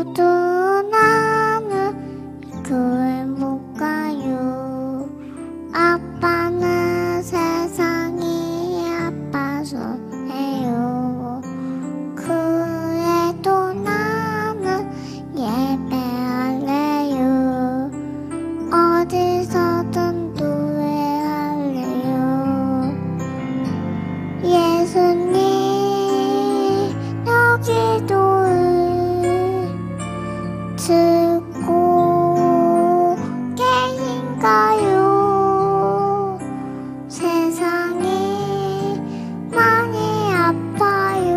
모두 나는 교회 못 가요. 아빠는 세상이 아파서 해요. 그래도 나는 예배할래요. 어디서든 노래할래요. 예수님 여기도 듣고 계신가요? 세상이 많이 아파요.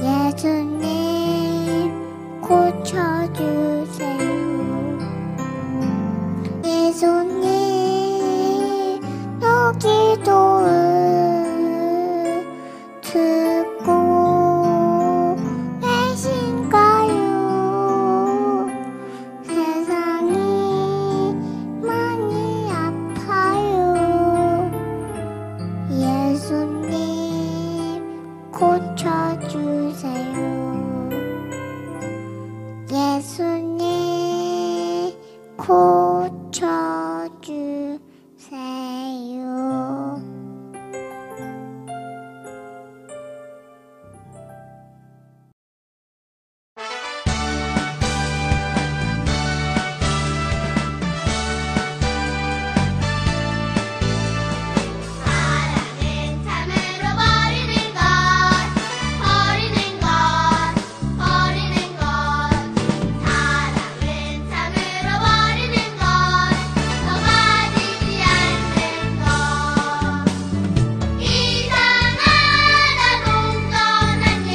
예수님 고쳐주세요. 예수님 여기도 듣고 계신가요? 세상이 많이 아파요. 예수님 고쳐주세요. 예수님 고쳐주세요. 사랑은 참으로 버리는 것, 버리는 것, 버리는 것. 사랑은 참으로 버리는 것, 더 가지지 않는 것. 이상하다 동전한 일,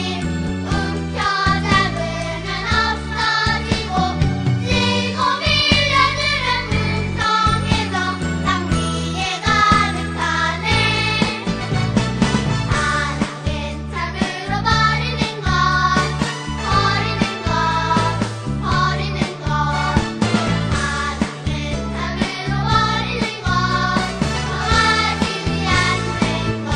움켜잡으면 없어지고, 지고 밀려드는 풍성에서 낭비에 가득하네. 사랑은 참으로 버리는 것, 버리는 것, 버리는 것. 사랑은 참으로 버리는 것, 더 가지지 않는 것.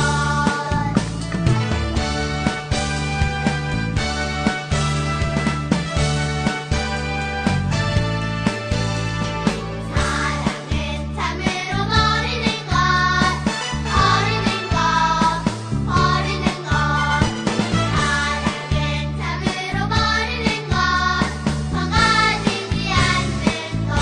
사랑은 참으로 버리는 것, 버리는 것, 버리는 것. 사랑은 참으로 버리는 것, 더 가지지 않는 것.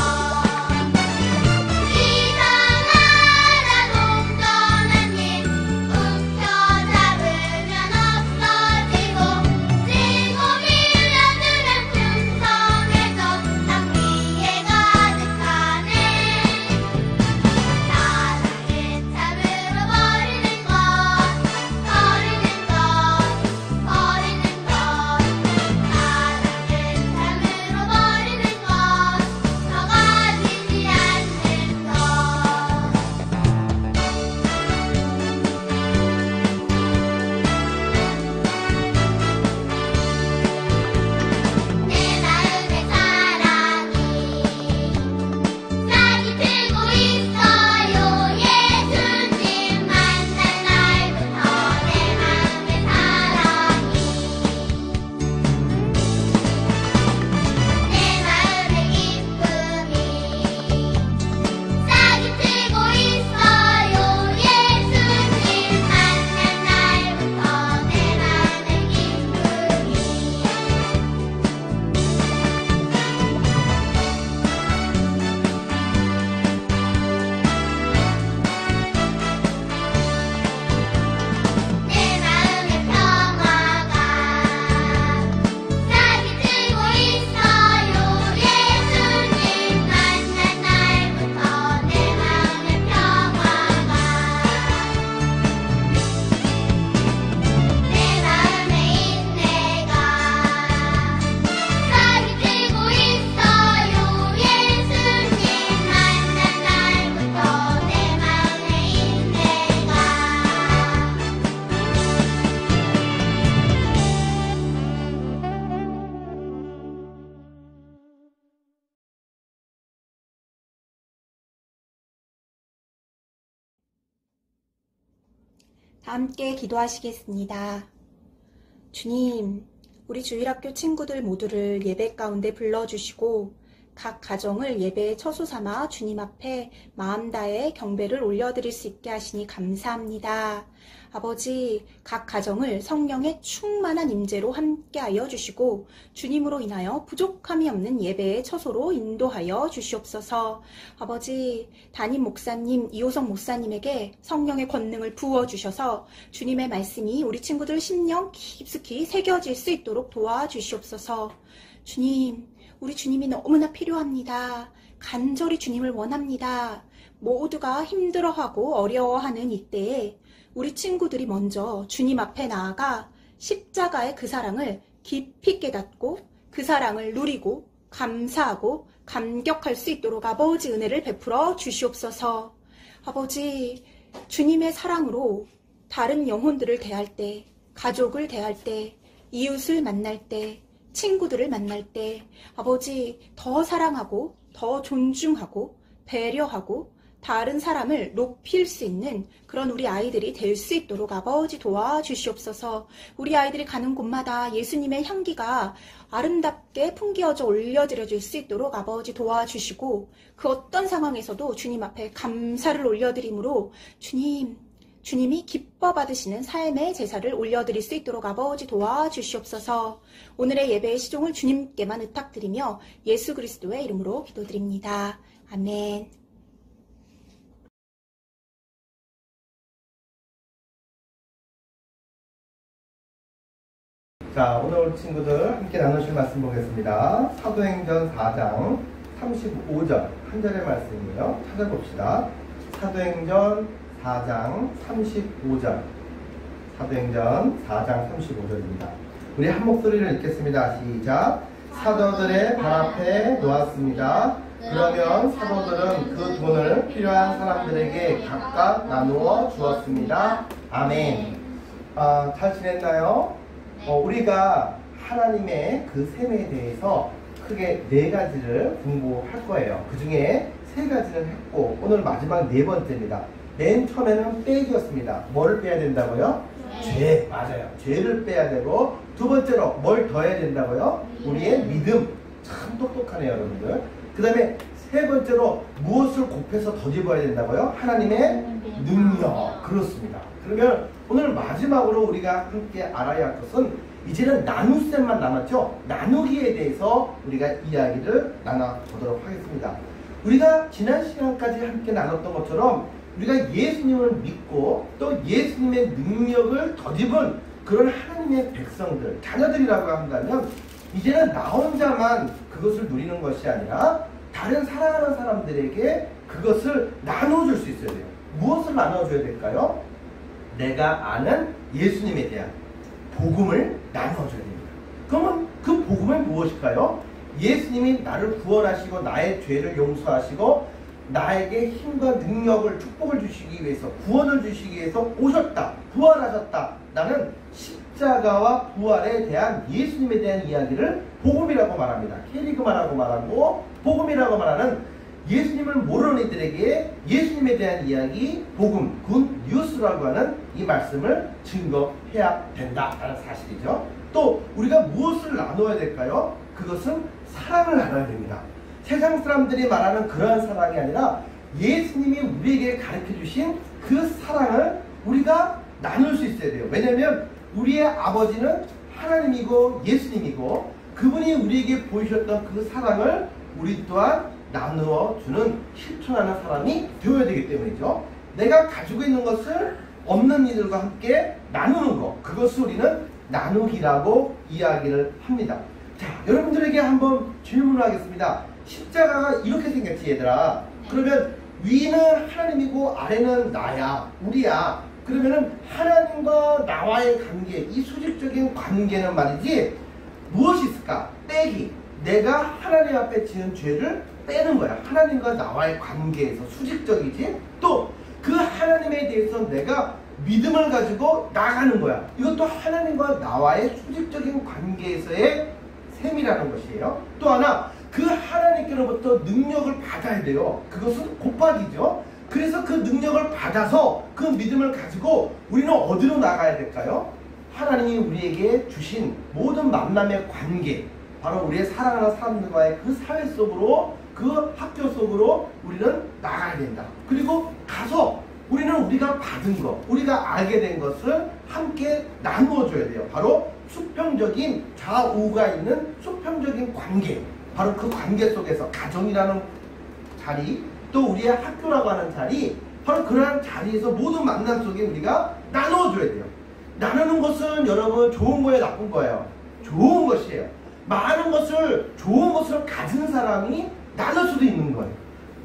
이상하다 동전한 일, 움켜잡으면 없어지고, 지고 밀려드는 풍성에서 낭비에 가득하네. 사랑은 참으로 버리는 것, 버리는 것, 버리는 것. 사랑은 참으로 버리는 것, 더 가지지 않는 것. 내 마음의 사랑이 싹이 트고 있어요. 예수님 만난 날부터 내 마음의 사랑이 내 마음의 기쁨이 싹이 트고 있어요. 예수님 만난 날부터 내 마음의 기쁨이 내 마음의 평화가 싹이 트고 있어요. 예수님 만난 날부터 내 마음의 평화가 내 마음의 인내가 싹이 트고 있어요. 예수님 만난 날부터 내 마음의 인내가 함께 기도하시겠습니다. 주님, 우리 주일학교 친구들 모두를 예배 가운데 불러주시고 각 가정을 예배의 처소 삼아 주님 앞에 마음 다해 경배를 올려드릴 수 있게 하시니 감사합니다. 아버지, 각 가정을 성령의 충만한 임재로 함께하여 주시고 주님으로 인하여 부족함이 없는 예배의 처소로 인도하여 주시옵소서. 아버지, 담임 목사님, 이호성 목사님에게 성령의 권능을 부어주셔서 주님의 말씀이 우리 친구들 심령 깊숙이 새겨질 수 있도록 도와주시옵소서. 주님, 우리 주님이 너무나 필요합니다. 간절히 주님을 원합니다. 모두가 힘들어하고 어려워하는 이때에 우리 친구들이 먼저 주님 앞에 나아가 십자가의 그 사랑을 깊이 깨닫고 그 사랑을 누리고 감사하고 감격할 수 있도록 아버지 은혜를 베풀어 주시옵소서. 아버지, 주님의 사랑으로 다른 영혼들을 대할 때, 가족을 대할 때, 이웃을 만날 때, 친구들을 만날 때 아버지 더 사랑하고 더 존중하고 배려하고 다른 사람을 높일 수 있는 그런 우리 아이들이 될 수 있도록 아버지 도와주시옵소서. 우리 아이들이 가는 곳마다 예수님의 향기가 아름답게 풍기어져 올려드려질 수 있도록 아버지 도와주시고 그 어떤 상황에서도 주님 앞에 감사를 올려드림으로 주님이 기뻐 받으시는 삶의 제사를 올려드릴 수 있도록 아버지 도와주시옵소서. 오늘의 예배의 시종을 주님께만 의탁드리며 예수 그리스도의 이름으로 기도드립니다. 아멘. 자, 오늘 친구들 함께 나누실 말씀 보겠습니다. 사도행전 4장 35절 한 절의 말씀이에요. 찾아봅시다. 사도행전 4장 35절. 사도행전 4장 35절입니다. 우리 한 목소리를 읽겠습니다. 시작. 사도들의 발 앞에 놓았습니다. 그러면 사도들은 그 돈을 필요한 사람들에게 각각 나누어 주었습니다. 아멘. 잘 지냈나요? 우리가 하나님의 그 셈에 대해서 크게 4가지를 공부할 거예요. 그 중에 3가지는 했고 오늘 마지막 4번째입니다. 맨 처음에는 빼기였습니다. 뭘 빼야 된다고요? 죄. 맞아요. 죄를 빼야 되고 두 번째로 뭘 더해야 된다고요? 우리의 믿음. 참 똑똑하네요, 여러분들. 그 다음에 세 번째로 무엇을 곱해서 더집어야 된다고요? 하나님의 능력. 그렇습니다. 그러면 오늘 마지막으로 우리가 함께 알아야 할 것은 이제는 나눗셈만 남았죠? 나누기에 대해서 우리가 이야기를 나눠보도록 하겠습니다. 우리가 지난 시간까지 함께 나눴던 것처럼 우리가 예수님을 믿고 또 예수님의 능력을 덧입은 그런 하나님의 백성들, 자녀들이라고 한다면 이제는 나 혼자만 그것을 누리는 것이 아니라 다른 사랑하는 사람들에게 그것을 나눠줄 수 있어야 돼요. 무엇을 나눠줘야 될까요? 내가 아는 예수님에 대한 복음을 나눠줘야 됩니다. 그러면 그 복음은 무엇일까요? 예수님이 나를 구원하시고 나의 죄를 용서하시고 나에게 힘과 능력을, 축복을 주시기 위해서, 구원을 주시기 위해서 오셨다, 부활하셨다. 나는 십자가와 부활에 대한 예수님에 대한 이야기를 복음이라고 말합니다. 캐리그마라고 말하고 복음이라고 말하는 예수님을 모르는 이들에게 예수님에 대한 이야기, 복음, 굿 뉴스라고 하는 이 말씀을 증거해야 된다라는 사실이죠. 또 우리가 무엇을 나눠야 될까요? 그것은 사랑을 나눠야 됩니다. 세상 사람들이 말하는 그러한 사랑이 아니라 예수님이 우리에게 가르쳐 주신 그 사랑을 우리가 나눌 수 있어야 돼요. 왜냐하면 우리의 아버지는 하나님이고 예수님이고 그분이 우리에게 보이셨던 그 사랑을 우리 또한 나누어 주는 실천하는 사람이 되어야 되기 때문이죠. 내가 가지고 있는 것을 없는 이들과 함께 나누는 것, 그것을 우리는 나누기라고 이야기를 합니다. 자, 여러분들에게 한번 질문을 하겠습니다. 십자가가 이렇게 생겼지, 얘들아. 그러면 위는 하나님이고 아래는 나야, 우리야. 그러면은 하나님과 나와의 관계, 이 수직적인 관계는 말이지 무엇이 있을까? 빼기. 내가 하나님 앞에 지은 죄를 빼는 거야. 하나님과 나와의 관계에서 수직적이지. 또 그 하나님에 대해서 내가 믿음을 가지고 나가는 거야. 이것도 하나님과 나와의 수직적인 관계에서의 셈이라는 것이에요. 또 하나, 그 하나님께로부터 능력을 받아야 돼요. 그것은 곱하기죠. 그래서 그 능력을 받아서 그 믿음을 가지고 우리는 어디로 나가야 될까요? 하나님이 우리에게 주신 모든 만남의 관계, 바로 우리의 사랑하는 사람들과의 그 사회 속으로, 그 학교 속으로 우리는 나가야 된다. 그리고 가서 우리는 우리가 받은 것, 우리가 알게 된 것을 함께 나누어 줘야 돼요. 바로 수평적인 좌우가 있는 수평적인 관계, 바로 그 관계 속에서 가정이라는 자리, 또 우리의 학교라고 하는 자리, 바로 그러한 자리에서 모든 만남 속에 우리가 나누어 줘야 돼요. 나누는 것은 여러분 좋은 거예요, 나쁜 거예요? 좋은 것이에요. 많은 것을, 좋은 것을 가진 사람이 나눌 수도 있는 거예요.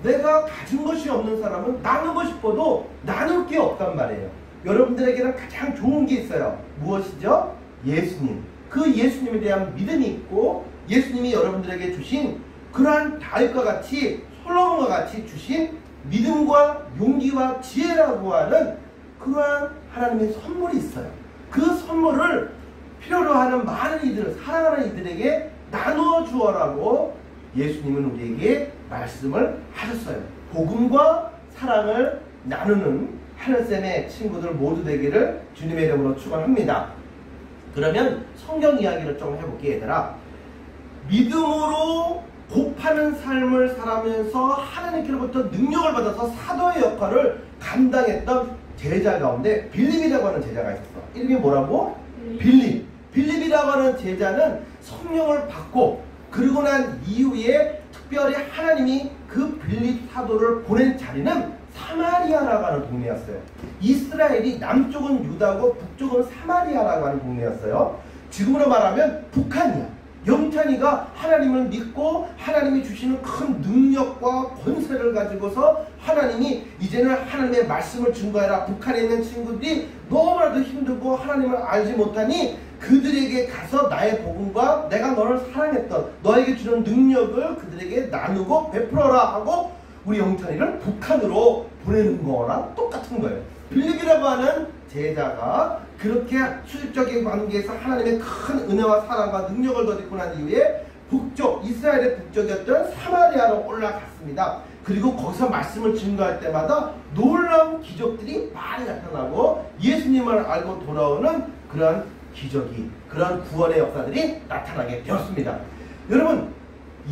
내가 가진 것이 없는 사람은 나누고 싶어도 나눌 게 없단 말이에요. 여러분들에게는 가장 좋은 게 있어요. 무엇이죠? 예수님. 그 예수님에 대한 믿음이 있고, 예수님이 여러분들에게 주신 그러한 다윗과 같이, 솔로몬과 같이 주신 믿음과 용기와 지혜라고 하는 그러한 하나님의 선물이 있어요. 그 선물을 필요로 하는 많은 이들, 사랑하는 이들에게 나누어 주어라고 예수님은 우리에게 말씀을 하셨어요. 복음과 사랑을 나누는 하늘쌤의 친구들 모두 되기를 주님의 이름으로 축원합니다. 그러면 성경 이야기를 좀 해볼게요, 얘들아. 믿음으로 곱하는 삶을 살아면서 하나님께로부터 능력을 받아서 사도의 역할을 감당했던 제자 가운데 빌립이라고 하는 제자가 있었어. 이름이 뭐라고? 빌립. 빌립이라고 하는 제자는 성령을 받고, 그리고 난 이후에 특별히 하나님이 그 빌립 사도를 보낸 자리는 사마리아라고 하는 동네였어요. 이스라엘이 남쪽은 유다고 북쪽은 사마리아라고 하는 동네였어요. 지금으로 말하면 북한이야. 영찬이가 하나님을 믿고 하나님이 주시는 큰 능력과 권세를 가지고서 하나님이 이제는 하나님의 말씀을 증거해라. 북한에 있는 친구들이 너무나도 힘들고 하나님을 알지 못하니 그들에게 가서 나의 복음과 내가 너를 사랑했던 너에게 주는 능력을 그들에게 나누고 베풀어라 하고 우리 영찬이를 북한으로 보내는 거랑 똑같은 거예요. 빌립이라고 하는 제자가 그렇게 수직적인 관계에서 하나님의 큰 은혜와 사랑과 능력을 덧입고 난 이후에 북쪽, 이스라엘의 북쪽이었던 사마리아로 올라갔습니다. 그리고 거기서 말씀을 증거할 때마다 놀라운 기적들이 많이 나타나고 예수님을 알고 돌아오는 그런 기적이, 그런 구원의 역사들이 나타나게 되었습니다. 여러분,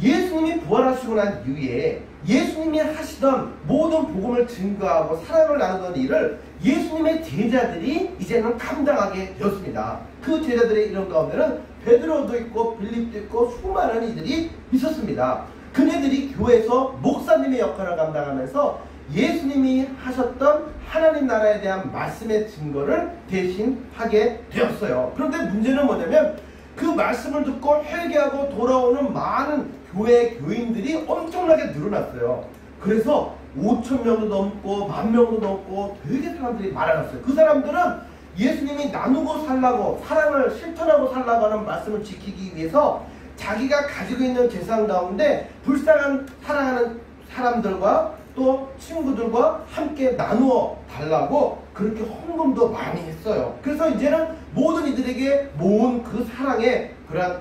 예수님이 부활하시고 난 이후에 예수님이 하시던 모든 복음을 증거하고 사랑을 나누던 일을 예수님의 제자들이 이제는 감당하게 되었습니다. 그 제자들의 이름 가운데는 베드로도 있고 빌립도 있고 수많은 이들이 있었습니다. 그네들이 교회에서 목사님의 역할을 감당하면서 예수님이 하셨던 하나님 나라에 대한 말씀의 증거를 대신 하게 되었어요. 그런데 문제는 뭐냐면 그 말씀을 듣고 회개하고 돌아오는 많은 교회 교인들이 엄청나게 늘어났어요. 그래서 5,000명도 넘고 10,000명도 넘고 되게 사람들이 많아졌어요. 그 사람들은 예수님이 나누고 살라고, 사랑을 실천하고 살라고 하는 말씀을 지키기 위해서 자기가 가지고 있는 재산 가운데 불쌍한 사랑하는 사람들과 또 친구들과 함께 나누어 달라고 그렇게 헌금도 많이 했어요. 그래서 이제는 모든 이들에게 모은 그 사랑의 그런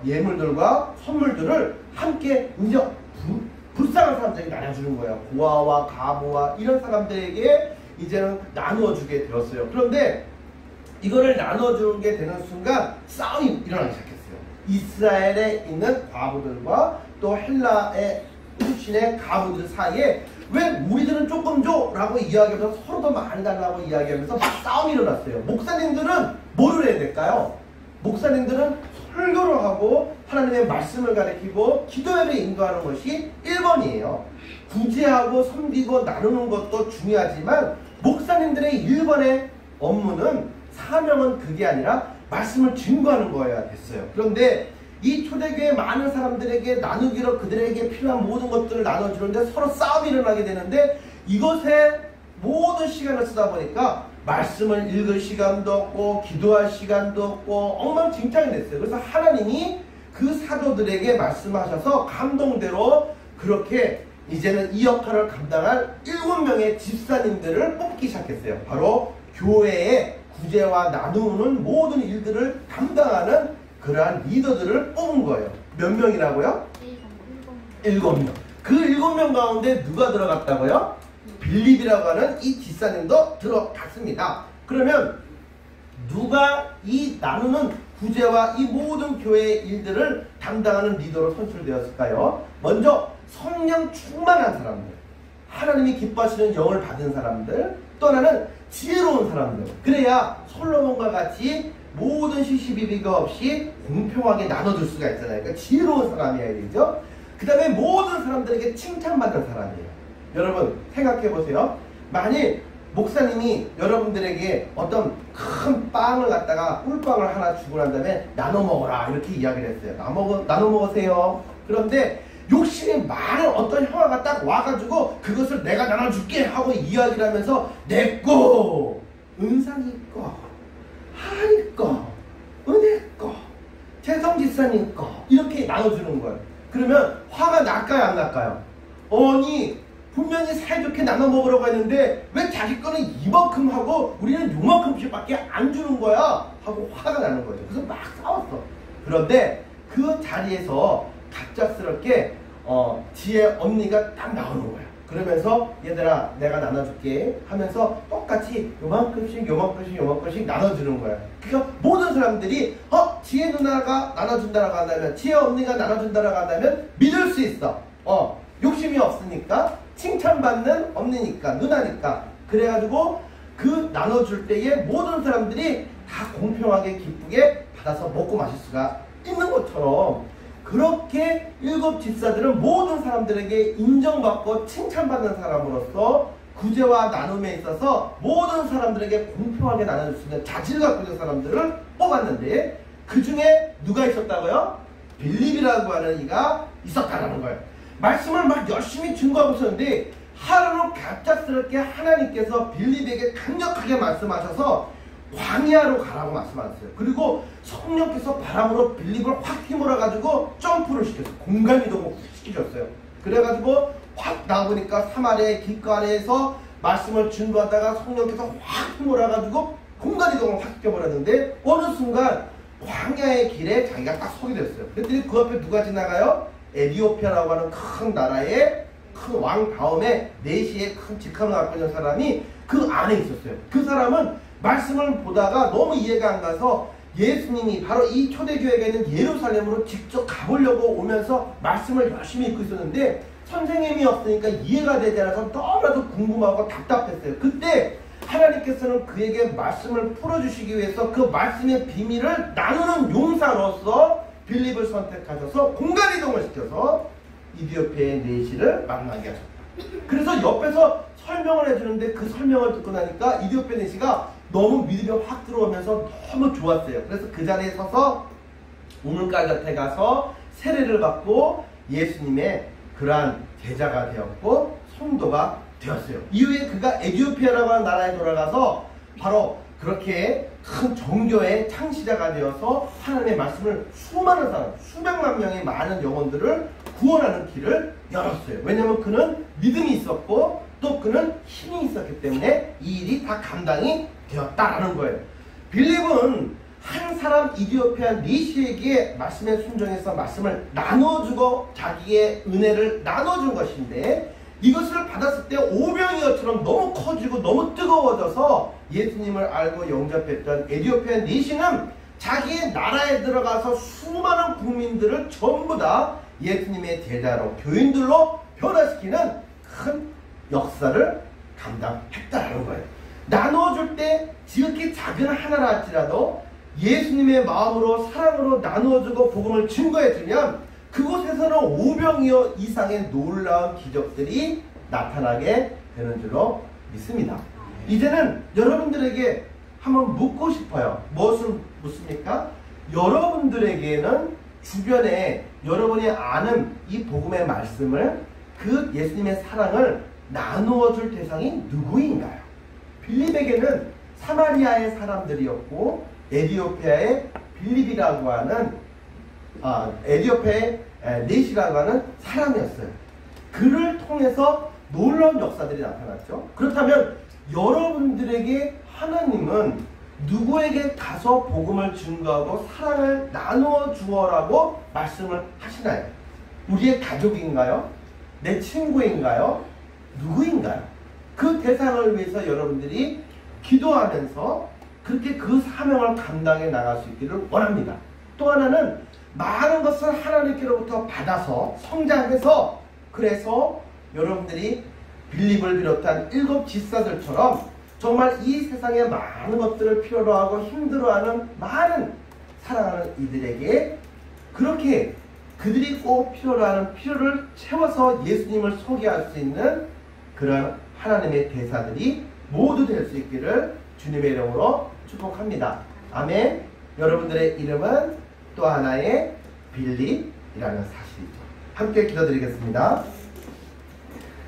예물들과 선물들을 함께 이제 불쌍한 사람들에게 나눠주는 거예요. 고아와 가부와 이런 사람들에게 이제는 나누어주게 되었어요. 그런데 이거를 나눠주게 되는 순간 싸움이 일어나기 시작했어요. 이스라엘에 있는 과부들과 또 헬라의 출신의 가부들 사이에 왜 우리들은 조금 줘? 라고 이야기하면서 서로 더 많이 달라고 이야기하면서 막 싸움이 일어났어요. 목사님들은 뭐를 해야 될까요? 목사님들은 설교를 하고 하나님의 말씀을 가르치고 기도회를 인도하는 것이 1번이에요. 구제하고 섬기고 나누는 것도 중요하지만 목사님들의 1번의 업무는, 사명은 그게 아니라 말씀을 증거하는 거여야 됐어요. 그런데 이 초대교회 많은 사람들에게 나누기로 그들에게 필요한 모든 것들을 나눠주는데 서로 싸움이 일어나게 되는데 이것에 모든 시간을 쓰다 보니까 말씀을 읽을 시간도 없고 기도할 시간도 없고 엉망진창이 됐어요. 그래서 하나님이 그 사도들에게 말씀하셔서 감동대로 그렇게 이제는 이 역할을 감당할 7명의 집사님들을 뽑기 시작했어요. 바로 교회의 구제와 나누는 모든 일들을 감당하는 그러한 리더들을 뽑은 거예요. 몇 명이라고요? 7명. 그 7명 가운데 누가 들어갔다고요? 빌립이라고 하는 이 집사님도 들어갔습니다. 그러면 누가 이 나누는 구제와 이 모든 교회의 일들을 담당하는 리더로 선출되었을까요? 먼저 성령 충만한 사람들, 하나님이 기뻐하시는 영을 받은 사람들, 또 하나는 지혜로운 사람들. 그래야 솔로몬과 같이 모든 시시비비가 없이 공평하게 나눠줄 수가 있잖아요. 그러니까 지혜로운 사람이어야 되죠. 그 다음에 모든 사람들에게 칭찬받는 사람이에요. 여러분 생각해 보세요. 만일 목사님이 여러분들에게 어떤 큰 빵을 갖다가 꿀빵을 하나 주고 난 다음에 나눠 먹어라 이렇게 이야기를 했어요. 나눠 먹으세요. 그런데 욕심이 많은 어떤 형아가 딱 와가지고 그것을 내가 나눠줄게 하고 이야기를 하면서 내 거, 은상이 거, 하나님 거, 은혜 거, 재성지사님 거 이렇게 나눠주는 거예요. 그러면 화가 날까요 안 날까요? 아니 분명히 사이좋게 나눠 먹으려고 했는데 왜 자기 거는 이만큼 하고 우리는 요만큼씩밖에 안 주는 거야 하고 화가 나는 거죠. 그래서 막 싸웠어. 그런데 그 자리에서 갑작스럽게 지혜 언니가 딱 나오는 거야. 그러면서 얘들아 내가 나눠줄게 하면서 똑같이 요만큼씩 나눠주는 거야. 그러니까 모든 사람들이 지혜 누나가 나눠준다라고 한다면, 지혜 언니가 나눠준다라고 한다면 믿을 수 있어. 욕심이 없으니까, 칭찬받는 언니니까, 누나니까. 그래가지고 그 나눠줄 때에 모든 사람들이 다 공평하게 기쁘게 받아서 먹고 마실 수가 있는 것처럼, 그렇게 일곱 집사들은 모든 사람들에게 인정받고 칭찬받는 사람으로서 구제와 나눔에 있어서 모든 사람들에게 공평하게 나눠줄 수 있는 자질을 갖고 있는 사람들을 뽑았는데, 그 중에 누가 있었다고요? 빌립이라고 하는 이가 있었다는 거예요. 말씀을 막 열심히 증거하고 있었는데 하루는 갑작스럽게 하나님께서 빌립에게 강력하게 말씀하셔서 광야로 가라고 말씀하셨어요. 그리고 성령께서 바람으로 빌립을 확 휘몰아가지고 점프를 시켰어요. 공간이동을 시키셨어요. 그래가지고 확 나오니까 사마리아의 길가에서 말씀을 증거하다가 성령께서 확 휘몰아가지고 공간이동을 확 시켜버렸는데 어느 순간 광야의 길에 자기가 딱 서게 됐어요. 그랬더니 그 앞에 누가 지나가요? 에디오피아라고 하는 큰 나라의 큰 왕 다음에 내시의 큰 직함을 갖고 있는 사람이 그 안에 있었어요. 그 사람은 말씀을 보다가 너무 이해가 안 가서 예수님이 바로 이 초대교회가 있는 예루살렘으로 직접 가보려고 오면서 말씀을 열심히 읽고 있었는데 선생님이 없으니까 이해가 되지 않아서 너무나도 궁금하고 답답했어요. 그때 하나님께서는 그에게 말씀을 풀어주시기 위해서 그 말씀의 비밀을 나누는 용사로서 빌립을 선택하셔서 공간이동을 시켜서 이디오피아의 내시를 만나게 하셨다. 그래서 옆에서 설명을 해주는데 그 설명을 듣고 나니까 이디오피아 내시가 너무 믿음이 확 들어오면서 너무 좋았어요. 그래서 그 자리에 서서 우물가 곁에 가서 세례를 받고 예수님의 그러한 제자가 되었고 성도가 되었어요. 이후에 그가 에디오피아라고 하는 나라에 돌아가서 바로 그렇게 큰 종교의 창시자가 되어서 하나님의 말씀을 수많은 사람, 수백만 명의 많은 영혼들을 구원하는 길을 열었어요. 왜냐하면 그는 믿음이 있었고 또 그는 힘이 있었기 때문에 이 일이 다 감당이 되었다라는 거예요. 빌립은 한 사람 이디오피아 니시에게 말씀에 순종해서 말씀을 나눠주고 자기의 은혜를 나눠준 것인데, 이것을 받았을 때 오병이어처럼 너무 커지고 너무 뜨거워져서 예수님을 알고 영접했던 에디오피아 니시는 자기의 나라에 들어가서 수많은 국민들을 전부 다 예수님의 제자로, 교인들로 변화시키는 큰 역사를 감당했다라는 거예요. 나눠줄 때 지극히 작은 하나라 할지라도 예수님의 마음으로 사랑으로 나누어주고 복음을 증거해주면 그곳에서는 오병이어 이상의 놀라운 기적들이 나타나게 되는 줄로 믿습니다. 이제는 여러분들에게 한번 묻고 싶어요. 무엇을 묻습니까? 여러분들에게는 주변에 여러분이 아는 이 복음의 말씀을, 그 예수님의 사랑을 나누어 줄 대상이 누구인가요? 빌립에게는 사마리아의 사람들이었고 에디오피아의 빌립이라고 하는 에디오피아의 넷이라고 하는 사람이었어요. 그를 통해서 놀라운 역사들이 나타났죠. 그렇다면 여러분들에게 하나님은 누구에게 가서 복음을 증거하고 사랑을 나누어 주어라고 말씀을 하시나요? 우리의 가족인가요? 내 친구인가요? 누구인가요? 그 대상을 위해서 여러분들이 기도하면서 그렇게 그 사명을 감당해 나갈 수 있기를 원합니다. 또 하나는 많은 것을 하나님께로부터 받아서 성장해서 그래서 여러분들이 빌립을 비롯한 7 집사들처럼 정말 이 세상에 많은 것들을 필요로 하고 힘들어하는 많은 사랑하는 이들에게 그렇게 그들이 꼭 필요로 하는 필요를 채워서 예수님을 소개할 수 있는 그런 하나님의 대사들이 모두 될 수 있기를 주님의 이름으로 축복합니다. 아멘. 여러분들의 이름은 또 하나의 빌립이라는 사실이죠. 함께 기도드리겠습니다.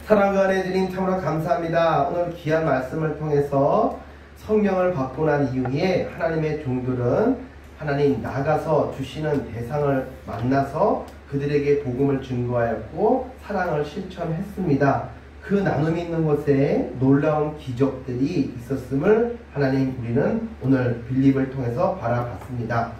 사랑과 은혜 주님 참으로 감사합니다. 오늘 귀한 말씀을 통해서 성령을 받고 난 이후에 하나님의 종들은 하나님 나가서 주시는 대상을 만나서 그들에게 복음을 증거하였고 사랑을 실천했습니다. 그 나눔이 있는 곳에 놀라운 기적들이 있었음을 하나님 우리는 오늘 빌립을 통해서 바라봤습니다.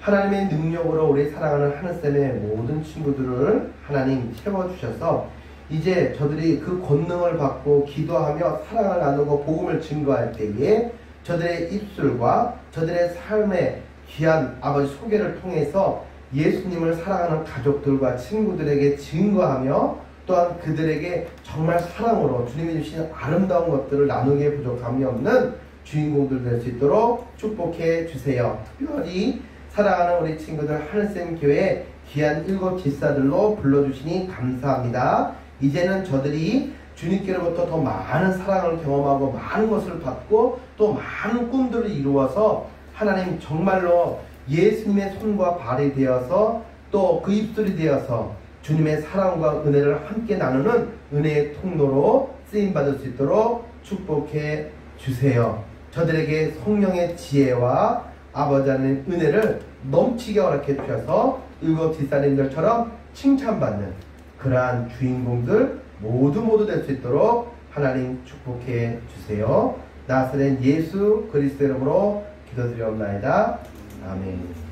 하나님의 능력으로 우리 사랑하는 하늘쌤의 모든 친구들을 하나님 채워주셔서 이제 저들이 그 권능을 받고 기도하며 사랑을 나누고 복음을 증거할 때에 저들의 입술과 저들의 삶의 귀한 아버지 소개를 통해서 예수님을 사랑하는 가족들과 친구들에게 증거하며 또한 그들에게 정말 사랑으로 주님이 주신 아름다운 것들을 나누기에 부족함이 없는 주인공들 될 수 있도록 축복해 주세요. 특별히 사랑하는 우리 친구들 하늘샘 교회 귀한 7 집사들로 불러주시니 감사합니다. 이제는 저들이 주님께로부터 더 많은 사랑을 경험하고 많은 것을 받고 또 많은 꿈들을 이루어서 하나님 정말로 예수님의 손과 발이 되어서 또 그 입술이 되어서 주님의 사랑과 은혜를 함께 나누는 은혜의 통로로 쓰임받을 수 있도록 축복해 주세요. 저들에게 성령의 지혜와 아버지 하나님 은혜를 넘치게 허락해 주셔서 7 집사님들처럼 칭찬받는 그러한 주인공들 모두 될 수 있도록 하나님 축복해 주세요. 나사렛 예수 그리스도 이름으로 기도드리옵나이다. 아멘.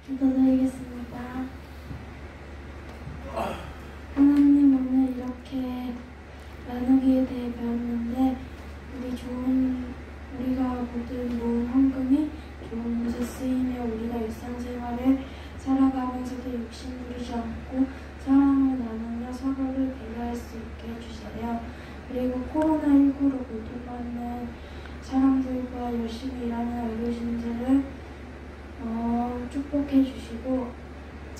기도드리겠습니다. 하나님 오늘 이렇게 나누기에 대해 배웠는데 우리가 모든 모은 헌금이 좋은 곳에 쓰이며 우리가 일상생활을 살아가면서도 욕심 부리지 않고 사랑을 나누며 서로를 배려할 수 있게 해주세요. 그리고 코로나19로 고통받는 사람들과 열심히 일하는 의료진들을 축복해 주시고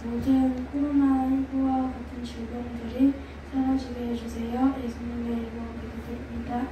모든 코로나19와 같은 질병들이 사라지게 해주세요. 예수님의 이름으로 기도드립니다.